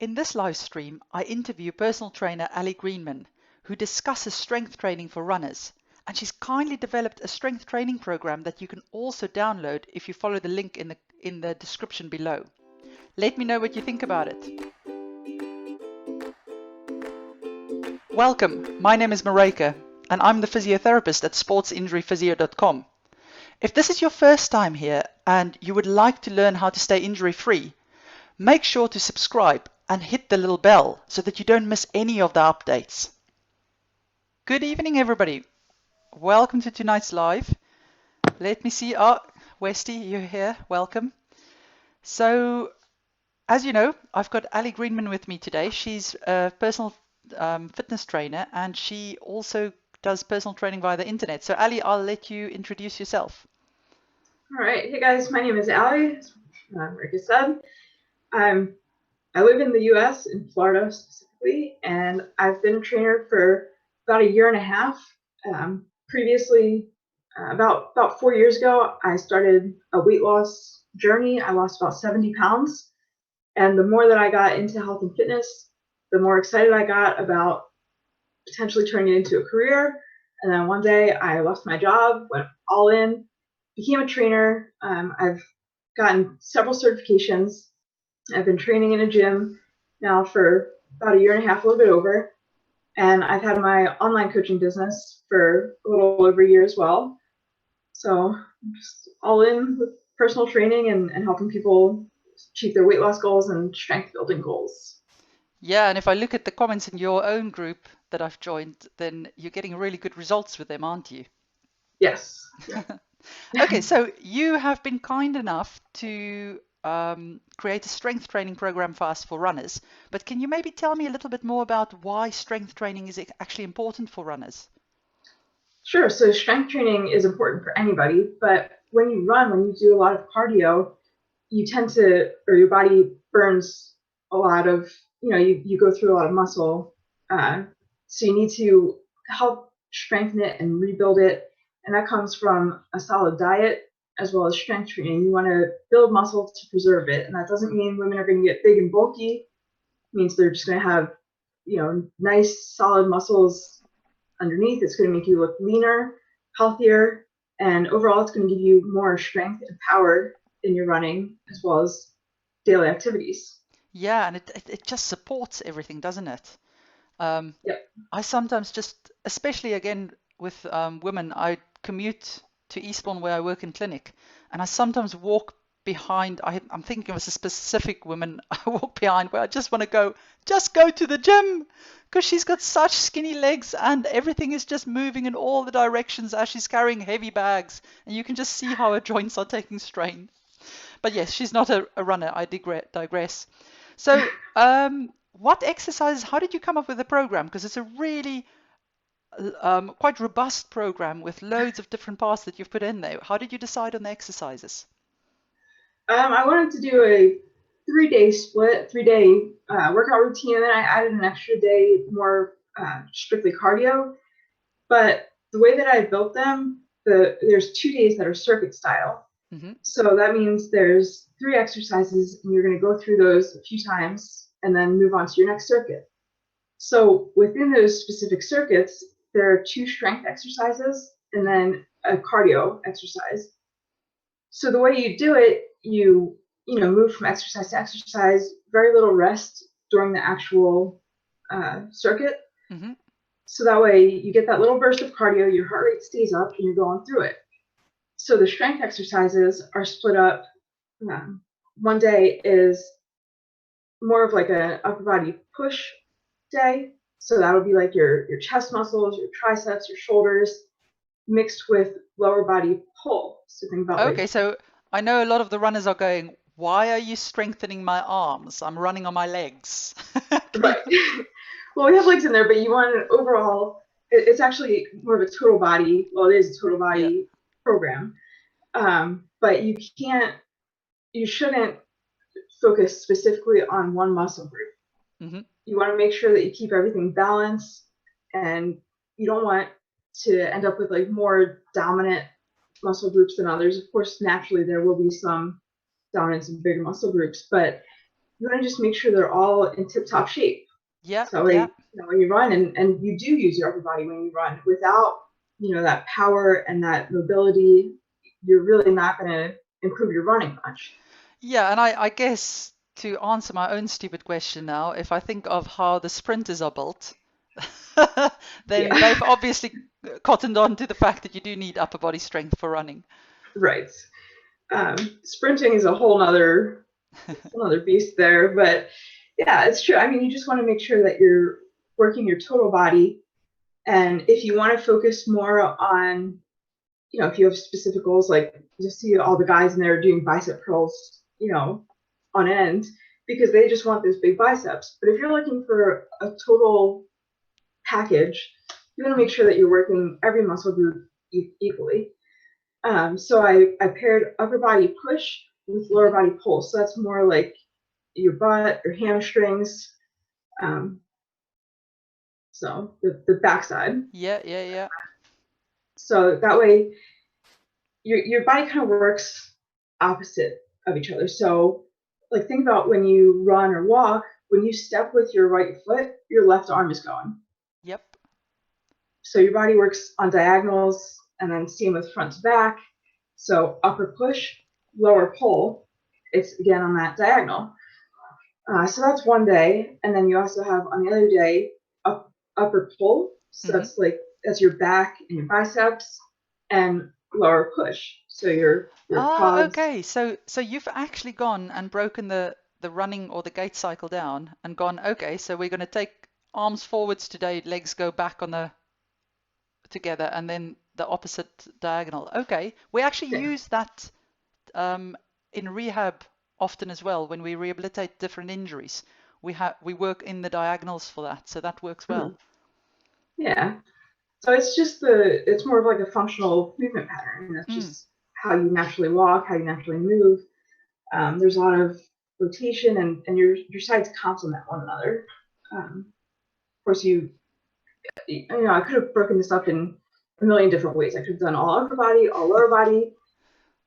In this live stream, I interview personal trainer Ali Greenman, who discusses strength training for runners. And she's kindly developed a strength training program that you can also download if you follow the link in the description below. Let me know what you think about it. Welcome, my name is Mareka, and I'm the physiotherapist at sportsinjuryphysio.com. If this is your first time here and you would like to learn how to stay injury-free, make sure to subscribe and hit the little bell so that you don't miss any of the updates. Good evening, everybody. Welcome to tonight's live. Let me see. Oh, Wesley, you're here. Welcome. So, as you know, I've got Ali Greenman with me today. She's a personal fitness trainer, and she also does personal training via the internet. So, Ali, I'll let you introduce yourself. All right. Hey, guys. My name is Ali. Like I said, I live in the U.S., in Florida specifically, and I've been a trainer for about a year and a half. Previously, about 4 years ago, I started a weight loss journey. I lost about 70 pounds. And the more that I got into health and fitness, the more excited I got about potentially turning it into a career. And then one day I lost my job, went all in, became a trainer. I've gotten several certifications. I've been training in a gym now for about a year and a half, a little bit over. And I've had my online coaching business for a little over a year as well. So I'm just all in with personal training and helping people achieve their weight loss goals and strength building goals. Yeah, and if I look at the comments in your own group that I've joined, then you're getting really good results with them, aren't you? Yes. Okay, so you have been kind enough to create a strength training program for us for runners, but can you maybe tell me a little bit more about why strength training is actually important for runners? Sure. So strength training is important for anybody, but when you run, when you do a lot of cardio, you tend to, or your body burns a lot of, you go through a lot of muscle. So you need to help strengthen it and rebuild it. And that comes from a solid diet as well as strength training. You want to build muscle to preserve it. And that doesn't mean women are going to get big and bulky. It means they're just going to have, nice solid muscles underneath. It's going to make you look leaner, healthier, and overall it's going to give you more strength and power in your running as well as daily activities. Yeah, and it just supports everything, doesn't it? Yep. I sometimes just, especially again with women, I commute to Eastbourne where I work in clinic, and I sometimes walk behind. I'm thinking of a specific woman I walk behind where I just want to just go to the gym because she's got such skinny legs and everything is just moving in all the directions as she's carrying heavy bags, and you can just see how her joints are taking strain. But yes, she's not a runner. I digress. So, what exercises, how did you come up with the program? Because it's a really quite robust program with loads of different parts that you've put in there. How did you decide on the exercises? I wanted to do a 3-day split, 3-day workout routine, and then I added an extra day more strictly cardio. But the way that I built them, there's 2 days that are circuit style. Mm-hmm. So that means there's 3 exercises, and you're going to go through those a few times and then move on to your next circuit. So within those specific circuits, there are 2 strength exercises and then a cardio exercise. So the way you do it, you move from exercise to exercise, very little rest during the actual circuit. Mm-hmm. So that way you get that little burst of cardio, your heart rate stays up, and you're going through it. So the strength exercises are split up. One day is more of like an upper body push day. So that would be like your chest muscles, your triceps, your shoulders, mixed with lower body pull. So think about Okay, like so I know a lot of the runners are going, why are you strengthening my arms? I'm running on my legs. right. Well, we have legs in there, but you want an overall. It's actually more of a total body. Well, it is a total Yeah. body program, but you shouldn't focus specifically on one muscle group. Mm-hmm. You want to make sure that you keep everything balanced, and you don't want to end up with like more dominant muscle groups than others. Of course, naturally there will be some dominance in bigger muscle groups, but you want to just make sure they're all in tip-top shape. Yeah, So yeah. like, when you run, and you do use your upper body when you run, without, that power and that mobility, you're really not going to improve your running much. Yeah, and I guess to answer my own stupid question now, if I think of how the sprinters are built, then Yeah, they've obviously cottoned on to the fact that you do need upper body strength for running. right. Sprinting is a whole nother, another beast there, but yeah, it's true. I mean, you just want to make sure that you're working your total body. And if you want to focus more on, if you have specific goals, like you see all the guys in there doing bicep curls, on end, because they just want those big biceps. But if you're looking for a total package, you want to make Mhm. sure that you're working every muscle group equally. So I paired upper body push with lower Mhm. body pull. So that's more like your butt, your hamstrings, um, so the backside. Yeah, yeah, yeah. So that way your body kind of works opposite of each other. So like think about when you run or walk, when you step with your right foot, your left arm is going. Yep. So your body works on diagonals and then same with front to back. So upper push, lower pull, it's again on that diagonal. So that's one day, and then you also have on the other day upper pull. So Mhm. that's your back and your biceps, and lower push. So your Ah, quads. okay. So you've actually gone and broken the running or the gait cycle down and gone, okay, so we're going to take arms forwards today, legs go back on the together, and then the opposite diagonal. Okay. We actually Yeah. use that um, in rehab often as well when we rehabilitate different injuries. We work in the diagonals for that, so that works well. Mhm. Yeah. So it's more of like a functional movement pattern. And that's Mm, just how you naturally walk, how you naturally move. There's a lot of rotation, and your sides complement one another. Of course, I could have broken this up in a million different ways. I could have done all upper body, all lower body,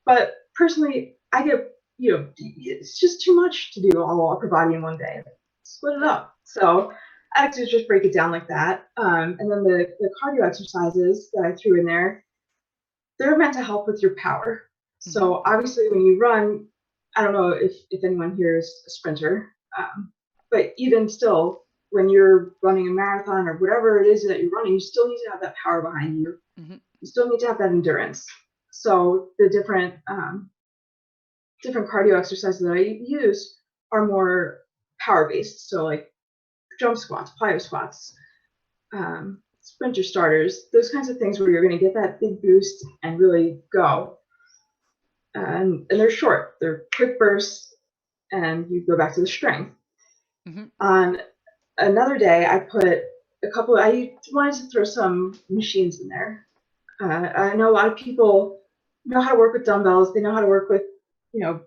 but personally, I get, it's just too much to do all upper body in one day. Split it yeah. up. So I like to just break it down like that. And then the cardio exercises that I threw in there, they're meant to help with your power. Hmm. So obviously, when you run, I don't know if anyone here is a sprinter, but even still, when you're running a marathon or whatever it is that you're running, you still need to have that power behind you. Hmm. You still need to have that endurance. So the different cardio exercises that I use are more power based. So like jump squats, plyo squats, sprinter starters, those kinds of things where you're going to get that big boost and really go. And they're short, they're quick bursts, and you go back to the strength. Hmm. On another day, I wanted to throw some machines in there. I know a lot of people know how to work with dumbbells. They know how to work with,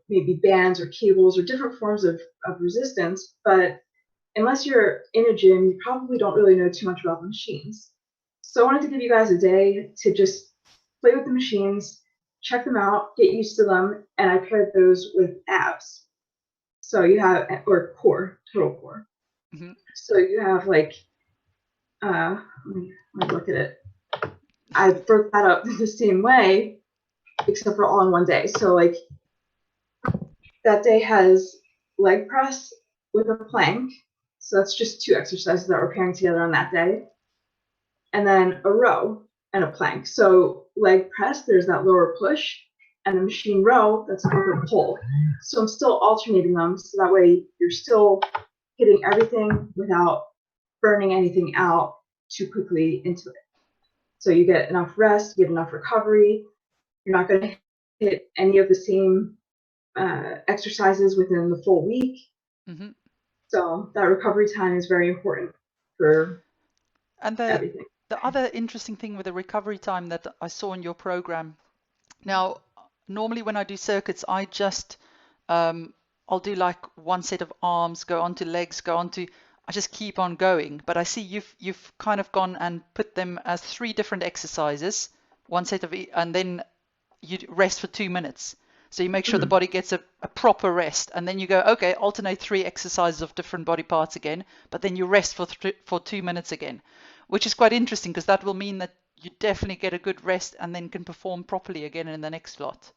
maybe bands or cables or different forms of resistance. But unless you're in a gym, you probably don't really know too much about the machines. So I wanted to give you guys a day to just play with the machines, check them out, get used to them, and I paired those with abs. So you have, or core, total core. Hmm. So you have like, let me look at it. I broke that up the same way, except for all in one day. So like that day has leg press with a plank. So that's just two exercises that we're pairing together on that day. And then a row and a plank. So leg press, there's that lower push, and the machine row, that's an upper pull. So I'm still alternating them so that way you're still hitting everything without burning anything out too quickly into it. So you get enough rest, you get enough recovery. You're not going to hit any of the same exercises within the full week. Hmm. So that recovery time is very important for And everything. the other interesting thing with the recovery time that I saw in your program. Now, normally when I do circuits, I just um, I'll do like one set of arms, go on to legs, go on to. I just keep on going. But I see you've kind of gone and put them as three different exercises, one set of, and then you rest for 2 minutes. So you make sure the body gets a proper rest, and then you go, okay, alternate 3 exercises of different body parts again, but then you rest for 2 minutes again, which is quite interesting because that will mean that you definitely get a good rest and then can perform properly again in the next lot.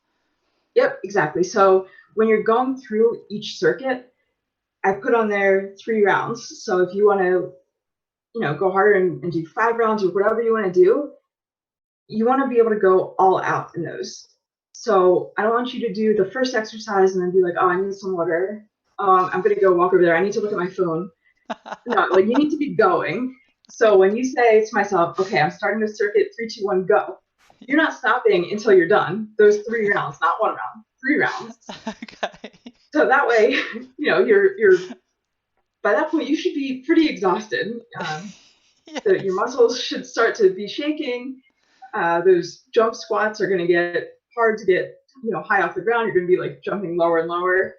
Yep, exactly. So when you're going through each circuit, I put on there 3 rounds. So if you want to, go harder and do 5 rounds or whatever you want to do, you want to be able to go all out in those. So I don't want you to do the first exercise and then be like, oh, I need some water. I'm going to go walk over there. I need to look at my phone. No, like you need to be going. So when you say to myself, okay, I'm starting to circuit 3, 2, 1, go, you're not stopping until you're done. Those 3 rounds, not 1 round, 3 rounds. Okay. So that way, you're by that point you should be pretty exhausted. Yes. So your muscles should start to be shaking. Those jump squats are going to get hard to get high off the ground. You're going to be like jumping lower and lower.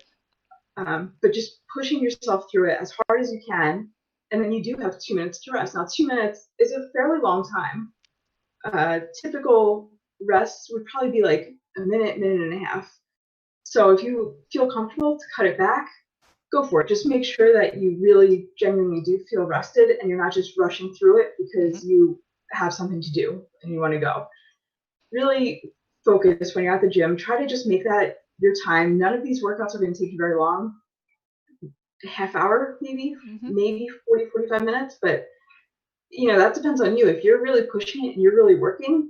But just pushing yourself through it as hard as you can. And then you do have 2 minutes to rest. Now, 2 minutes is a fairly long time. Typical rests would probably be like a minute, minute and a half. So if you feel comfortable to cut it back, go for it. Just make sure that you really genuinely do feel rested and you're not just rushing through it because you have something to do and you want to go. Really focus when you're at the gym. Try to just make that your time. None of these workouts are going to take you very long. A half hour, maybe 40, 45 minutes. But, that depends on you. If you're really pushing it and you're really working,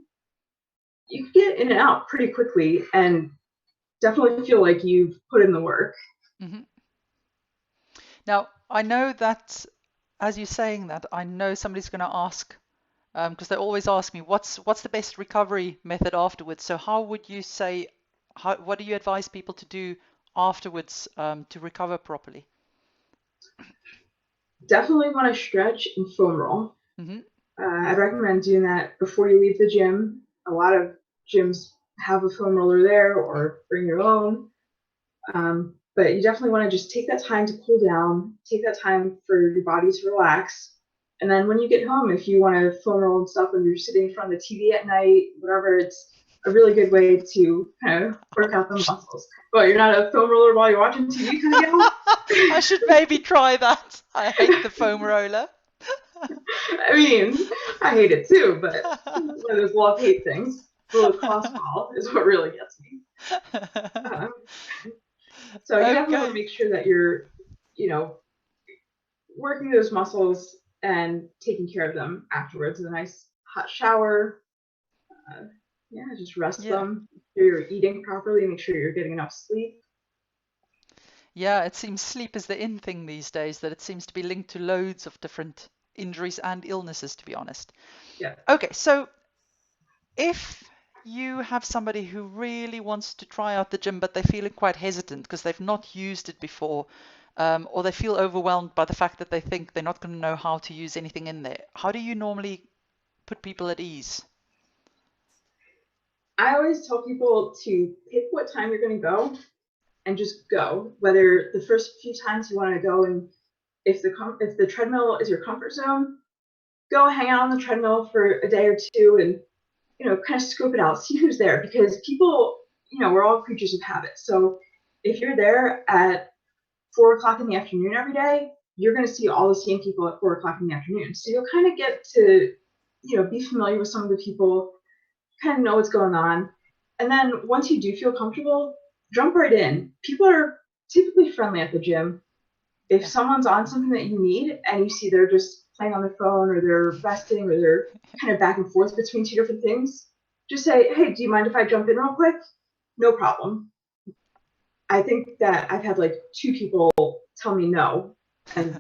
you can get in and out pretty quickly and definitely feel like you've put in the work. Now, I know that as you're saying that, I know somebody's going to ask, because they always ask me, what's the best recovery method afterwards? So how would you say, what do you advise people to do afterwards to recover properly? Definitely want to stretch and foam roll. I'd recommend doing that before you leave the gym. A lot of gyms have a foam roller there or bring your own. But you definitely want to just take that time to cool down, take that time for your body to relax. And then when you get home, if you want to foam roll and stuff when you're sitting in front of the TV at night, whatever, it's a really good way to kind of work out the muscles. Well, you're not a foam roller while you're watching TV kind of gal? I should maybe try that. I hate the foam roller. I mean, I hate it too, but one of those love-hate things. The lacrosse ball is what really gets me. So you definitely want to make sure that you're, working those muscles and taking care of them afterwards. A nice hot shower. Just rest them. Make sure you're eating properly. Make sure you're getting enough sleep. Yeah, it seems sleep is the in thing these days, that it seems to be linked to loads of different injuries and illnesses, to be honest. Yeah. Okay, so if you have somebody who really wants to try out the gym, but they're feeling quite hesitant because they've not used it before, or they feel overwhelmed by the fact that they think they're not going to know how to use anything in there, how do you normally put people at ease? I always tell people to pick what time you're going to go and just go. Whether the first few times you want to go, and if the treadmill is your comfort zone, go hang out on the treadmill for a day or two and kind of scope it out, see who's there, because people, we're all creatures of habit. So if you're there at 4 o'clock in the afternoon every day, you're going to see all the same people at 4 o'clock in the afternoon. So you'll kind of get to, be familiar with some of the people, kind of know what's going on. And then once you do feel comfortable, jump right in. People are typically friendly at the gym. If someone's on something that you need and you see they're just playing on their phone or they're resting or they're kind of back and forth between 2 different things, just say, hey, do you mind if I jump in real quick? No problem. I think that I've had like 2 people tell me no, and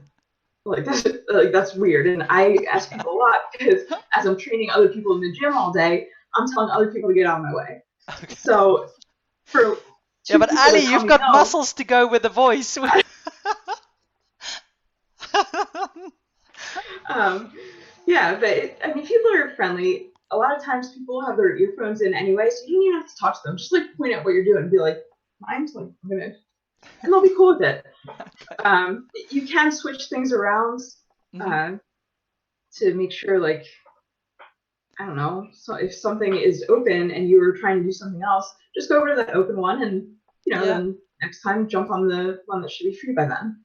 that's weird. And I ask people a lot because as I'm training other people in the gym all day, I'm telling other people to get out of my way. Okay. So for but Ali, you've got muscles to go with the voice. But people are friendly. A lot of times people have their earphones in anyway, so you don't even have to talk to them. Just like point out what you're doing and be like, mine's like, I'm gonna, and they'll be cool with it. Okay. You can switch things around to make sure, like, I don't know, so if something is open and you were trying to do something else, just go over to the open one and, Yeah, then next time jump on the one that should be free by then.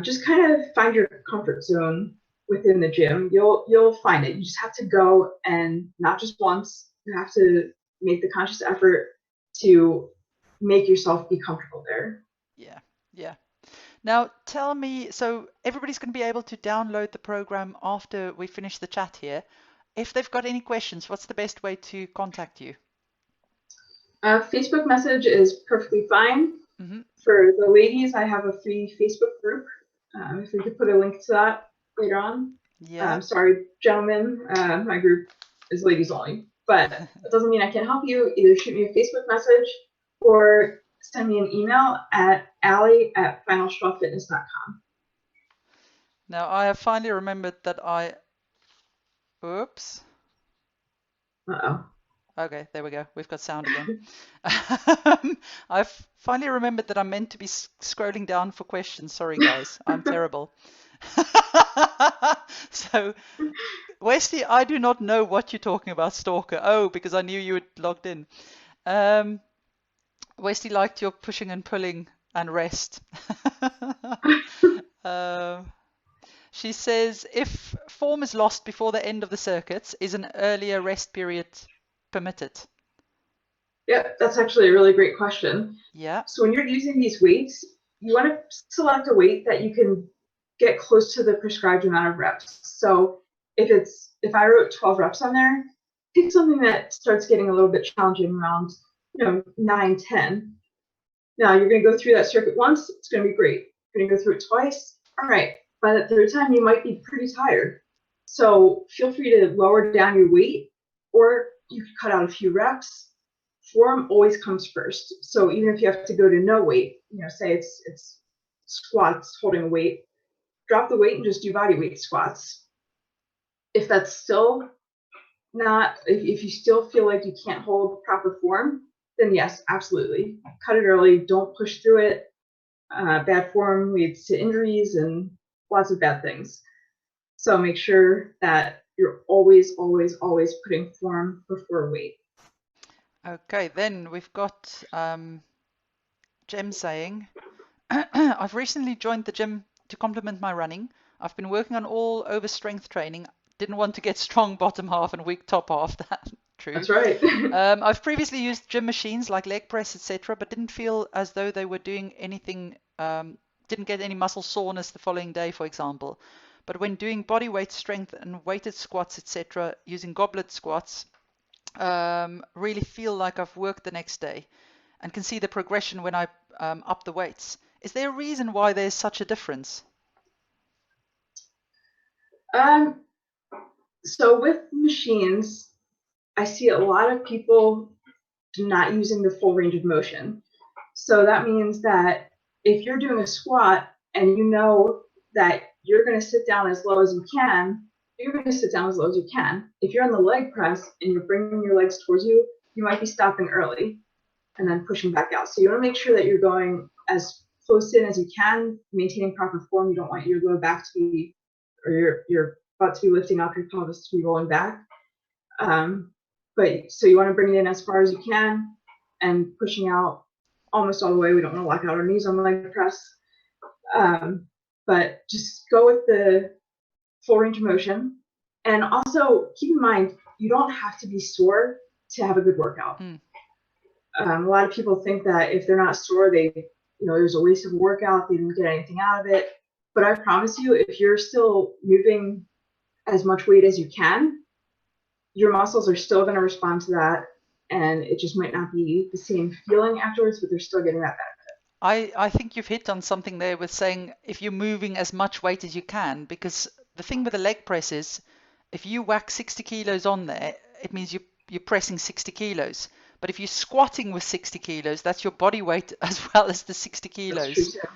Just kind of find your comfort zone within the gym. You'll find it. You just have to go, and not just once. You have to make the conscious effort to make yourself be comfortable there. yeah, yeah. Now tell me, so everybody's going to be able to download the program after we finish the chat here. If they've got any questions, what's the best way to contact you? Facebook message is perfectly fine. Mm-hmm. For the ladies, I have a free Facebook group. If we could put a link to that later on. Yeah. Sorry, gentlemen, my group is ladies only, but that doesn't mean I can't help you. Either shoot me a Facebook message or send me an email at allie@finalstrawfitness.com. Now I have finally remembered that oops. Uh-oh. Okay, there we go. We've got sound again. I've finally remembered that I'm meant to be scrolling down for questions. Sorry, guys. I'm terrible. So, Wesley, I do not know what you're talking about, Stalker. Oh, because I knew you had logged in. Um, Wesley liked your pushing and pulling and rest. Um, she says, if form is lost before the end of the circuits, is an earlier rest period permitted? Yep, that's actually a really great question. Yeah. So when you're using these weights, you want to select a weight that you can get close to the prescribed amount of reps. So if I wrote 12 reps on there, pick something that starts getting a little bit challenging around 9, 10. Now you're going to go through that circuit once, it's going to be great. You're going to go through it twice. All right, by the third time you might be pretty tired. So feel free to lower down your weight, or you can cut out a few reps. Form always comes first. So even if you have to go to no weight, say it's squats holding a weight, drop the weight and just do body weight squats. If that's still not, if you still feel like you can't hold proper form, then yes, absolutely. Cut it early. Don't push through it. Bad form leads to injuries and lots of bad things. So make sure that you're always, always, always putting form before weight. Okay, then we've got Jem saying, I've recently joined the gym to complement my running. I've been working on all over strength training. Didn't want to get strong bottom half and weak top half. That true. That's right. I've previously used gym machines like leg press, etc., but didn't feel as though they were doing anything. Didn't get any muscle soreness the following day, for example. But when doing body weight strength and weighted squats, etc., using goblet squats, really feel like I've worked the next day and can see the progression when I up the weights. Is there a reason why there's such a difference? So with machines, I see a lot of people not using the full range of motion. So that means that if you're doing a squat and you know that you're going to sit down as low as you can, you're going to sit down as low as you can. If you're on the leg press and you're bringing your legs towards you, you might be stopping early and then pushing back out. So you want to make sure that you're going as close in as you can, maintaining proper form. You don't want your low back to be, or your butt to be lifting up, your pelvis to be rolling back. But so you want to bring it in as far as you can and pushing out almost all the way. We don't want to lock out our knees on the leg press. But just go with the full range of motion. And also keep in mind, you don't have to be sore to have a good workout. A lot of people think that if they're not sore, there's a waste of a workout, they didn't get anything out of it. But I promise you, if you're still moving as much weight as you can, your muscles are still going to respond to that, and it just might not be the same feeling afterwards, but they're still getting that benefit. I think you've hit on something there with saying if you're moving as much weight as you can, because the thing with the leg press is if you whack 60 kilos on there, it means you're pressing 60 kilos. But if you're squatting with 60 kilos, that's your body weight as well as the 60 kilos. That's true too.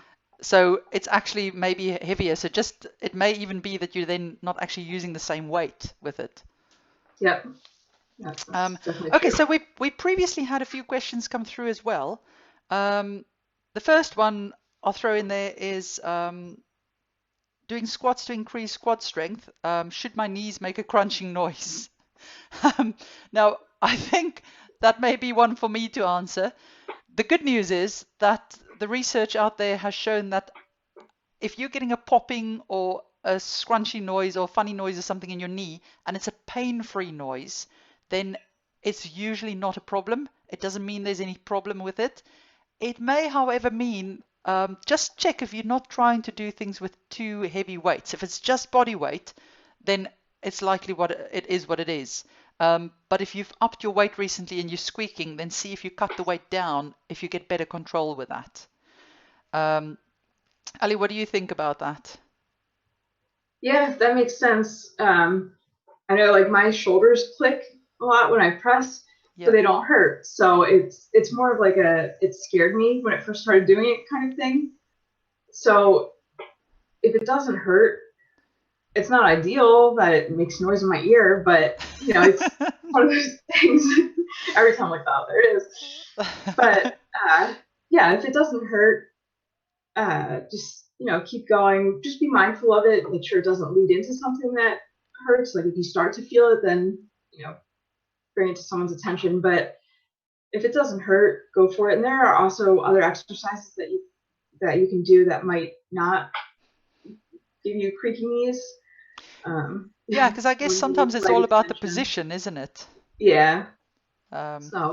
So it's actually maybe heavier. So it may even be that you're then not actually using the same weight with it. Yep. That's definitely okay, true. so we previously had a few questions come through as well. The first one I'll throw in there is doing squats to increase quad strength. Should my knees make a crunching noise? Now, I think that may be one for me to answer. The good news is that the research out there has shown that if you're getting a popping or a scrunchy noise or funny noise or something in your knee and it's a pain-free noise, then it's usually not a problem. It doesn't mean there's any problem with it. It may, however, mean just check if you're not trying to do things with too heavy weights. If it's just body weight, then it's likely what it is. But if you've upped your weight recently and you're squeaking, then see if you cut the weight down, if you get better control with that. Ali, what do you think about that? Yeah, that makes sense. I know like my shoulders click a lot when I press, but Yeah. they don't hurt. So it's more of like it scared me when it first started doing it kind of thing. So if it doesn't hurt, it's not ideal that it makes noise in my ear, but it's one of those things. Every time I'm like, oh, there it is. But yeah, if it doesn't hurt, just keep going. Just be mindful of it. Make sure it doesn't lead into something that hurts. Like if you start to feel it, then bring it to someone's attention. But if it doesn't hurt, go for it. And there are also other exercises that you can do that might not give you creaky knees. Yeah, because I guess When you need sometimes it's leg all about the extension. position, isn't it? Yeah. Um, So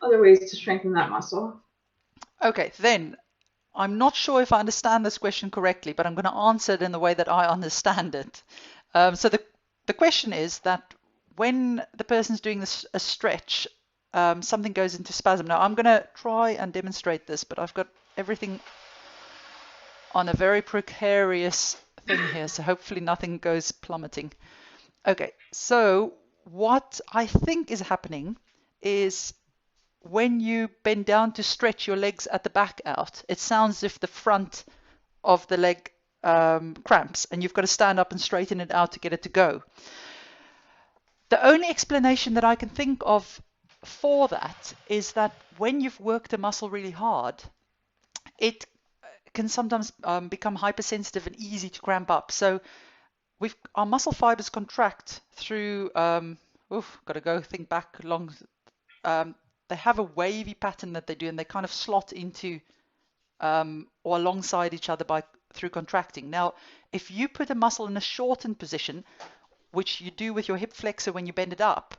other ways to strengthen that muscle. okay, then I'm not sure if I understand this question correctly, but I'm going to answer it in the way that I understand it. So the question is that when the person's doing a stretch, something goes into spasm. Now I'm going to try and demonstrate this, but I've got everything on a very precarious thing here, so hopefully nothing goes plummeting. Okay, so what I think is happening is when you bend down to stretch your legs at the back out, it sounds as if the front of the leg cramps and you've got to stand up and straighten it out to get it to go. The only explanation that I can think of for that is that when you've worked a muscle really hard, it can sometimes become hypersensitive and easy to cramp up. So our muscle fibers contract through, got to go think back long. Um, they have a wavy pattern that they do, and they kind of slot into or alongside each other through contracting. Now, if you put a muscle in a shortened position, which you do with your hip flexor when you bend it up,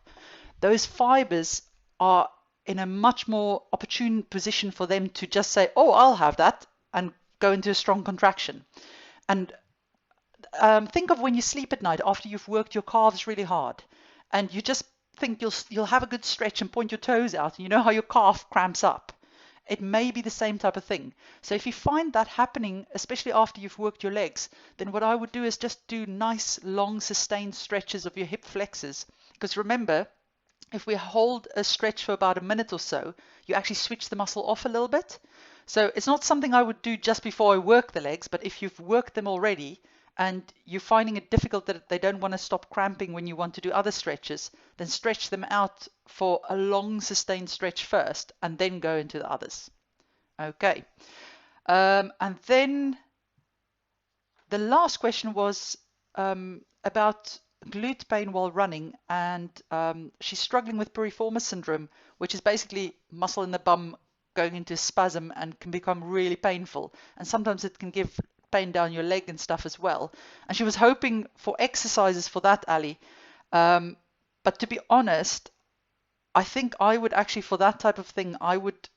those fibers are in a much more opportune position for them to just say, oh, I'll have that, and go into a strong contraction. And think of when you sleep at night after you've worked your calves really hard, and you just think you'll have a good stretch and point your toes out, and you know how your calf cramps up. It may be the same type of thing. So if you find that happening, especially after you've worked your legs, then what I would do is just do nice, long, sustained stretches of your hip flexors. Because remember, if we hold a stretch for about a minute or so, you actually switch the muscle off a little bit. So it's not something I would do just before I work the legs, but if you've worked them already and you're finding it difficult that they don't want to stop cramping when you want to do other stretches, then stretch them out for a long sustained stretch first and then go into the others. Okay. And then the last question was about glute pain while running, and she's struggling with piriformis syndrome, which is basically muscle in the bum going into spasm and can become really painful. And sometimes it can give pain down your leg and stuff as well. And she was hoping for exercises for that, Ali. But to be honest, I think I would actually, for that type of thing, I would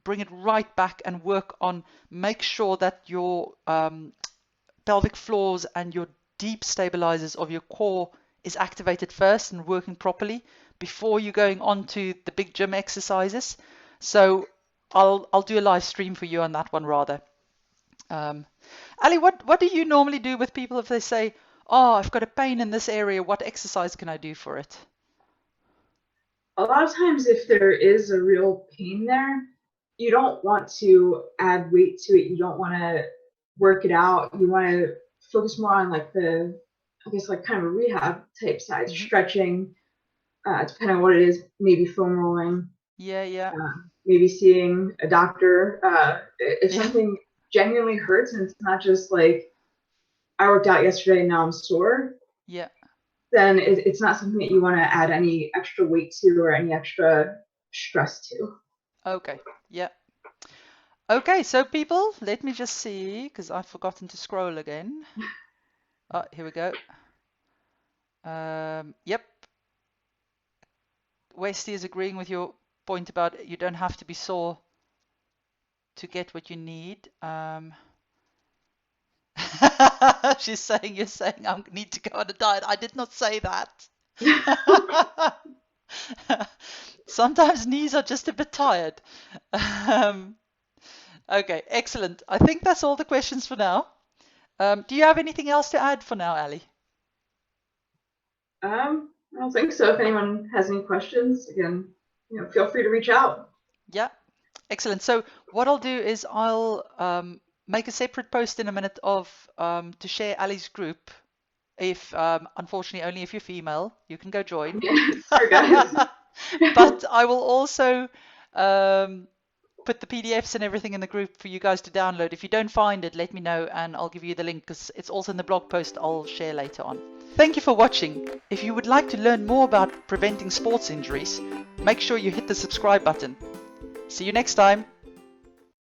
bring it right back and work on make sure that your pelvic floors and your deep stabilizers of your core is activated first and working properly before you're going on to the big gym exercises. So I'll do a live stream for you on that one rather. Ali, what do you normally do with people if they say, "Oh, I've got a pain in this area. What exercise can I do for it?" A lot of times, if there is a real pain there, you don't want to add weight to it. You don't want to work it out. You want to focus more on like I guess like kind of a rehab type side, Hmm. stretching, depending on what it is, maybe foam rolling, Yeah, yeah, maybe seeing a doctor. If yeah, something genuinely hurts and it's not just like I worked out yesterday and now I'm sore, yeah. then it's not something that you want to add any extra weight to or any extra stress to. Okay, yeah. Okay, so people, let me just see, because I've forgotten to scroll again. Oh, here we go. Yep. Wesley is agreeing with your point about you don't have to be sore to get what you need. She's saying you're saying I need to go on a diet. I did not say that. Sometimes knees are just a bit tired. Okay, excellent. I think that's all the questions for now. Do you have anything else to add for now, Ali? I don't think so. If anyone has any questions, again, feel free to reach out. Yeah, excellent. So what I'll do is I'll make a separate post in a minute of to share Ali's group. If unfortunately only if you're female, you can go join. Sorry, guys. But I will also put the PDFs and everything in the group for you guys to download. If you don't find it, let me know and I'll give you the link because it's also in the blog post I'll share later on. Thank you for watching. If you would like to learn more about preventing sports injuries, make sure you hit the subscribe button. See you next time.